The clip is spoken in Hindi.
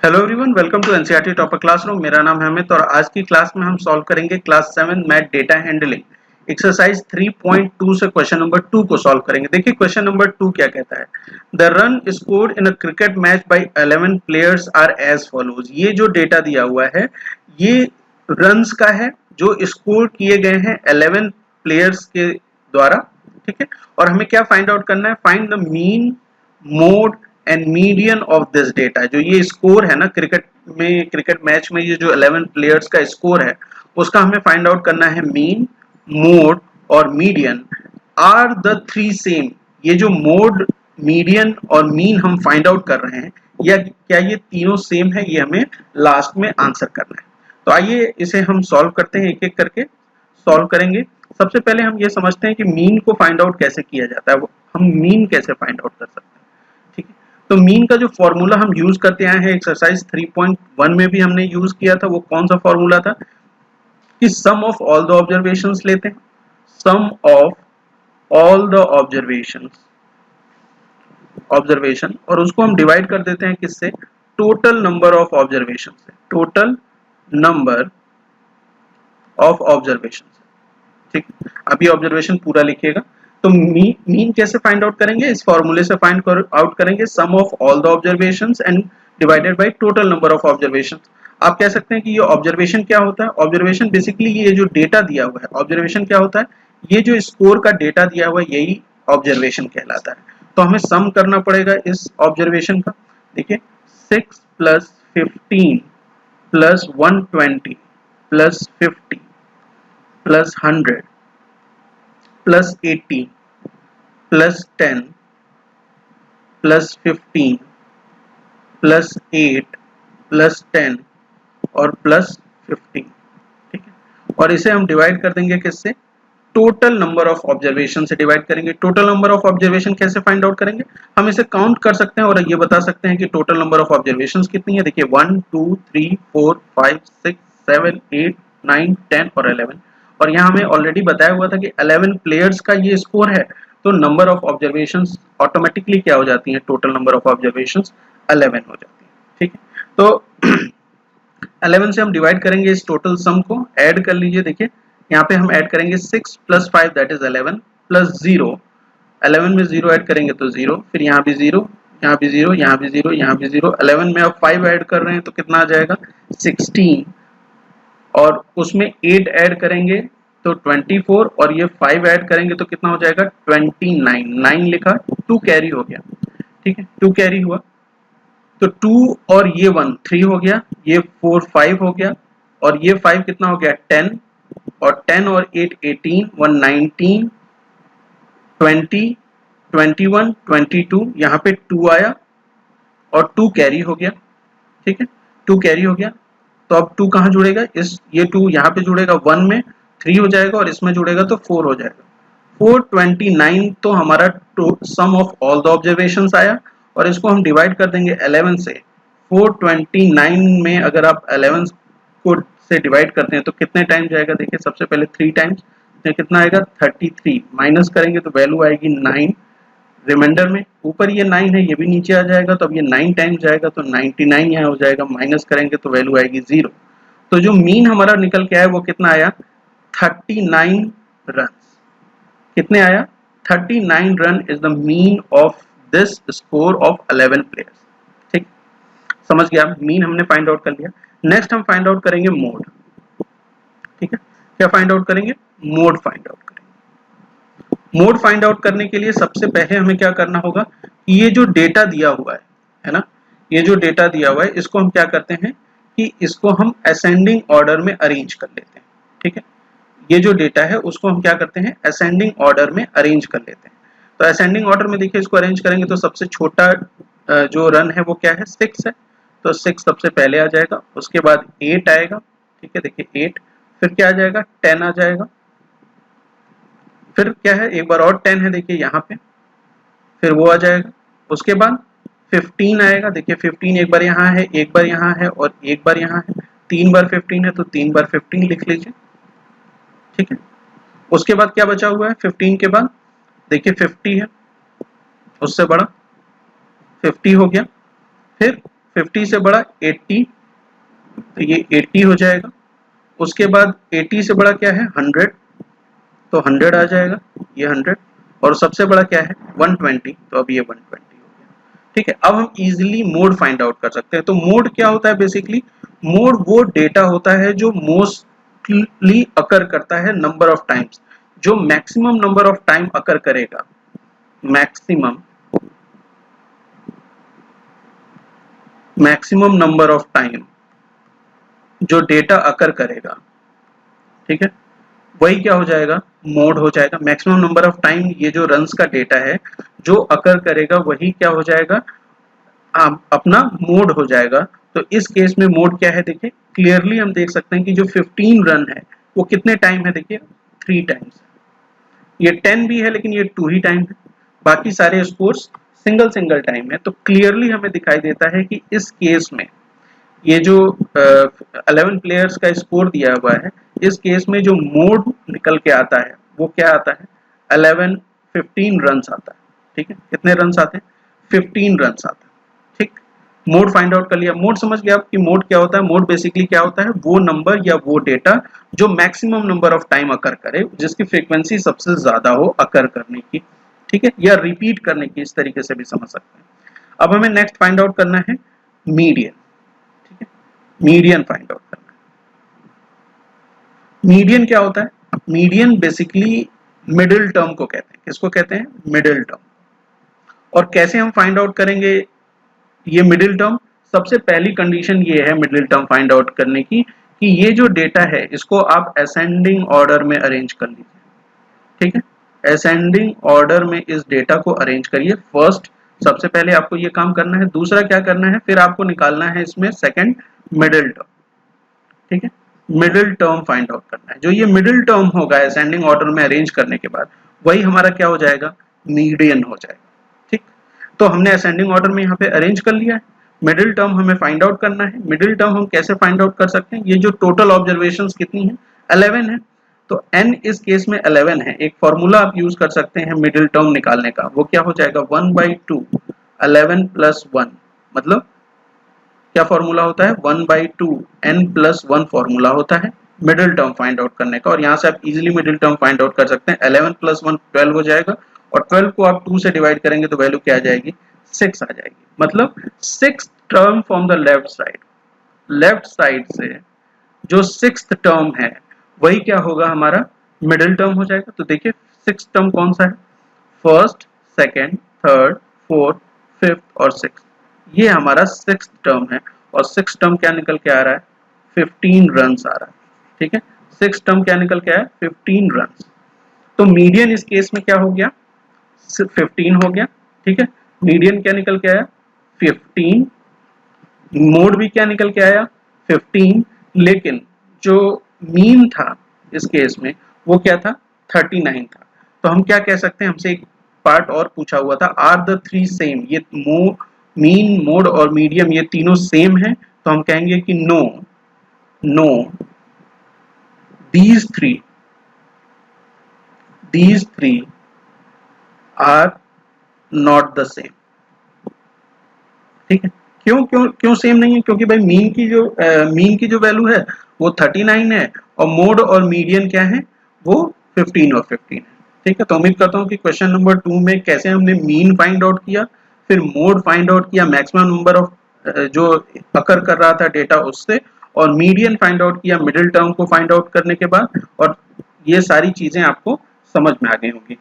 Hello everyone, welcome to NCERT topper classroom. मेरा नाम है अमित और आज की क्लास में हम सॉल्व करेंगे class 7 math data handling exercise 3.2 से क्वेश्चन नंबर 2 को सॉल्व करेंगे। देखिए क्वेश्चन नंबर 2 क्या कहता है। The run scored in a cricket match by 11 players are as follows. ये जो डेटा दिया हुआ है ये रन्स का है जो स्कोर किए गए हैं 11 प्लेयर्स के द्वारा। ठीक है, और हमें क्या फाइंड आउट करना है, find the mean, mode and median of this data. जो ये स्कोर है ना क्रिकेट मैच में ये जो 11 प्लेयर्स का स्कोर है उसका हमें फाइंड आउट करना है मीन, मोड और median. Are the three same. ये जो मोड, मीडियन और मीन हम फाइंड आउट कर रहे हैं या क्या ये तीनों सेम है, ये हमें लास्ट में आंसर करना है। तो आइए इसे हम सॉल्व करते हैं, एक एक करके सॉल्व करेंगे। सबसे पहले हम ये समझते हैं कि मीन को फाइंड आउट कैसे किया जाता है। हम मीन कैसे फाइंड आउट कर सकते हैं। ठीक है, तो मीन का जो फॉर्मूला हम यूज करते आए हैं एक्सरसाइज 3.1 में भी हमने यूज किया था। वो कौन सा फॉर्मूला था कि सम ऑफ ऑल द ऑब्जर्वेशंस लेते हैं, सम ऑफ ऑल द ऑब्जर्वेशन और उसको हम डिवाइड कर देते हैं किससे, टोटल नंबर ऑफ ऑब्जर्वेशन से, टोटल नंबर ऑफ ऑब्जर्वेशन से। ठीक, अभी ऑब्जर्वेशन पूरा लिखिएगा। तो मीन कैसे फाइंड आउट करेंगे, इस फॉर्मूले से फाइंड आउट करेंगे sum of all the observations and divided by total number of observations. आप कह सकते हैं कि ये ऑब्जर्वेशन क्या होता है। ऑब्जर्वेशन बेसिकली ये जो डेटा दिया हुआ है, ऑब्जर्वेशन क्या होता है, ये जो स्कोर का डेटा दिया हुआ है यही ऑब्जर्वेशन कहलाता है। तो हमें सम करना पड़ेगा इस ऑब्जर्वेशन का। देखिए 6 plus 15 plus 120 plus 50 plus 100 plus 80 plus 10 plus 15 plus 8 plus 10 और प्लस 15। ठीक है, और इसे हम डिवाइड कर देंगे किससे, टोटल नंबर ऑफ ऑब्जर्वेशन से डिवाइड करेंगे। टोटल नंबर ऑफ ऑब्जर्वेशन कैसे फाइंड आउट करेंगे, हम इसे काउंट कर सकते हैं और ये बता सकते हैं कि टोटल नंबर ऑफ ऑब्जर्वेशन कितनी है। देखिए 1 2 3 4 5 6 7 8 9 10 और 11। और यहाँ हमें ऑलरेडी बताया हुआ था कि 11 प्लेयर्स का ये स्कोर है, तो नंबर ऑफ ऑब्जर्वेशन ऑटोमेटिकली क्या हो जाती है, टोटल नंबर ऑफ ऑब्जर्वेशन 11 हो जाती है। ठीक है, तो 11 से हम डिवाइड करेंगे इस टोटल सम को, ऐड कर लीजिए। देखिए यहाँ पे हम ऐड करेंगे 6 प्लस 5 दैट इज 11 प्लस 0। 11 में 0 ऐड करेंगे तो 0, फिर यहाँ भी 0, यहाँ भी 0, यहाँ भी 0, यहाँ भी 0। 11 में अब 5 ऐड कर रहे हैं तो कितना आ जाएगा 16, और उसमें 8 ऐड करेंगे तो 24, और ये 5 ऐड करेंगे तो कितना हो जाएगा 29। 9 लिखा, 2 कैरी हो गया। ठीक है, 2 कैरी हुआ तो 2 और ये 1 3 हो गया, ये 4 5 हो गया, और ये 5 कितना हो गया 10, और 10 और 8 18, 1 19 20 21 22, यहाँ पे 2 आया और 2 कैरी हो गया। ठीक है, 2 कैरी हो गया तो अब 2 कहाँ जुड़ेगा, इस ये 2 यहाँ पे जुड़ेगा 1 में, 3 हो जाएगा और इसमें जुड़ेगा तो 4 हो जाएगा। 429 तो हमारा सम ऑफ ऑल द ऑब्जर्वेशंस आया, और इसको हम डिवाइड कर देंगे 11 से। 429 में अगर आप 11 को से डिवाइड करते हैं तो कितने टाइम जाएगा, देखिए सबसे पहले 3 टाइम्स, तो कितना आएगा 33, माइनस करेंगे तो वैल्यू आएगी 9 रिमाइंडर में। ऊपर ये 9 है, ये भी नीचे आ जाएगा, तो अब ये 9 टाइम्स जाएगा तो 99 यहाँ हो जाएगा, माइनस करेंगे तो वैल्यू आएगी 0। तो जो मीन हमारा निकल के आया वो कितना आया 39 रन। कितने आया 39 run is the mean of this score of 11 players. ठीक, समझ गया, मीन हमने फाइंड आउट कर लिया। नेक्स्ट हम फाइंड आउट करेंगे मोड। ठीक है, क्या फाइंड आउट करेंगे, मोड फाइंड आउट करेंगे। मोड फाइंड आउट करने के लिए सबसे पहले हमें क्या करना होगा, ये जो डेटा दिया हुआ है ना, ये जो डेटा दिया हुआ है इसको हम क्या करते हैं कि इसको हम असेंडिंग ऑर्डर में अरेंज कर लेते हैं। ठीक है, ये जो डेटा है उसको हम क्या करते हैं असेंडिंग ऑर्डर में अरेंज कर लेते हैं। तो असेंडिंग ऑर्डर में देखिए इसको अरेंज करेंगे तो सबसे छोटा जो रन है वो क्या है 6 है, तो 6 सबसे पहले आ जाएगा, उसके बाद 8 आएगा। ठीक है, देखिए 8, फिर क्या आ जाएगा 10 आ जाएगा, फिर क्या है एक बार और 10 है देखिए यहाँ पे, फिर वो आ जाएगा, उसके बाद 15 आएगा। देखिए 15 एक बार यहाँ है, एक बार यहाँ है और एक बार यहाँ है, 3 बार 15 है तो 3 बार 15 लिख लीजिए। ठीक है, उसके बाद क्या बचा हुआ है 15 के बाद, देखिए 50 है, उससे बड़ा 50 हो गया, फिर 50 से बड़ा 80, तो ये 80 हो जाएगा। उसके बाद 80 से बड़ा क्या है 100, तो 100 आ जाएगा, ये 100। और सबसे बड़ा क्या है 120, तो अब ये 120 हो गया। ठीक है, अब हम इजीली मोड फाइंड आउट कर सकते हैं। तो मोड क्या होता है बेसिकली, मोड वो डेटा होता है जो मोस्टली अकर करता है नंबर ऑफ टाइम्स, जो मैक्सिमम नंबर ऑफ टाइम अकर करेगा, मैक्सिमम नंबर ऑफ टाइम जो डेटा अकर करेगा, ठीक है, वही क्या हो जाएगा मोड हो जाएगा। मैक्सिमम नंबर ऑफ टाइम ये जो रन्स का डेटा है जो अकर करेगा वही क्या हो जाएगा अपना मोड हो जाएगा। तो इस केस में मोड क्या है, देखिए क्लियरली हम देख सकते हैं कि जो 15 रन है वो कितने टाइम है, देखिए 3 टाइम्स। ये 10 भी है लेकिन ये 2 ही टाइम है, बाकी सारे स्कोर्स सिंगल सिंगल टाइम है। तो क्लियरली हमें दिखाई देता है कि इस केस में ये जो 11 प्लेयर्स का स्कोर दिया हुआ है, इस केस में जो मोड निकल के आता है वो क्या आता है 15 रन आता है। ठीक है, कितने रन आते हैं 15 रन आते हैं। ठीक, मोड फाइंड आउट कर लिया। मोड समझ गया आप कि मोड क्या होता है। मोड बेसिकली क्या होता है, वो नंबर या वो डेटा जो मैक्सिमम नंबर ऑफ टाइम अकर करे, जिसकी फ्रीक्वेंसी सबसे ज्यादा हो अकर करने की, ठीक है, या रिपीट करने की, इस तरीके से भी समझ सकते हैं। अब हमें नेक्स्ट फाइंड आउट करना है मीडियन। मीडियन फाइंड आउट करना है। मीडियन क्या होता है, मीडियन बेसिकली मिडिल टर्म को कहते हैं। किसको कहते हैं, मिडिल टर्म। और कैसे हम फाइंड आउट करेंगे ये मिडिल टर्म, सबसे पहली कंडीशन ये है मिडिल टर्म फाइंड आउट करने की कि ये जो डेटा है इसको आप असेंडिंग ऑर्डर में अरेंज कर लीजिए। ठीक है, असेंडिंग ऑर्डर में इस डेटा को अरेंज करिए। फर्स्ट, सबसे पहले आपको ये काम करना है। दूसरा क्या करना है, फिर आपको निकालना है इसमें सेकंड मिडिल टर्म। ठीक है, मिडिल टर्म फाइंड आउट करना है। जो ये मिडिल टर्म होगा असेंडिंग ऑर्डर में अरेंज करने के बाद, वही हमारा क्या हो जाएगा, मीडियन हो जाएगा। ठीक, तो हमने असेंडिंग ऑर्डर में यहाँ पे अरेंज कर लिया है। मिडिल टर्म हमें फाइंड आउट करना है। मिडिल टर्म हम कैसे फाइंड आउट कर सकते हैं, ये जो टोटल ऑब्जर्वेशंस कितनी है 11 है, तो n इस केस में 11 है। एक फॉर्मूला आप यूज कर सकते हैं मिडिल टर्म निकालने का, वो क्या हो जाएगा 1/2 11 + 1, मतलब क्या फॉर्मूला होता है 1/2 n+1 फॉर्मूला होता है मिडिल टर्म फाइंड आउट करने का। और यहाँ से आप easily middle term find out कर सकते हैं। 11 + 1 12 हो जाएगा, और 12 को आप 2 से डिवाइड करेंगे तो वैल्यू क्या आ जाएगी 6 आ जाएगी। मतलब 6th term from the left side, left side से जो 6th टर्म है वही क्या होगा हमारा मिडिल टर्म हो जाएगा। तो देखिए 6th टर्म कौन सा है, first, second, third, fourth, fifth और 6th, ये हमारा 6th टर्म है। और 6th टर्म क्या निकल के आ रहा है 15 रन आ रहा है। ठीक है, 6th टर्म क्या निकल के आया 15 रन। तो मीडियन इस केस में क्या हो गया 15 हो गया। ठीक है, मीडियन क्या निकल के आया 15, मोड भी क्या निकल के आया 15, लेकिन जो मीन था इस केस में वो क्या था 39 था। तो हम क्या कह सकते हैं, हमसे एक पार्ट और पूछा हुआ था, आर द 3 सेम, ये मीन, मोड और मीडियम ये तीनों सेम है। तो हम कहेंगे कि no, these three are not the same। ठीक है, क्यों सेम नहीं है, क्योंकि भाई मीन की जो वैल्यू है वो 39 है, और मोड और मीडियन क्या है वो 15 और 15 है। ठीक है, तो उम्मीद करता हूँ कि क्वेश्चन नंबर 2 में कैसे हमने मीन फाइंड आउट किया, फिर मोड फाइंड आउट किया मैक्सिमम नंबर ऑफ जो अकर कर रहा था डेटा उससे, और मीडियन फाइंड आउट किया मिडिल टर्म को फाइंड आउट करने के बाद, और ये सारी चीजें आपको समझ में आ गई होंगी।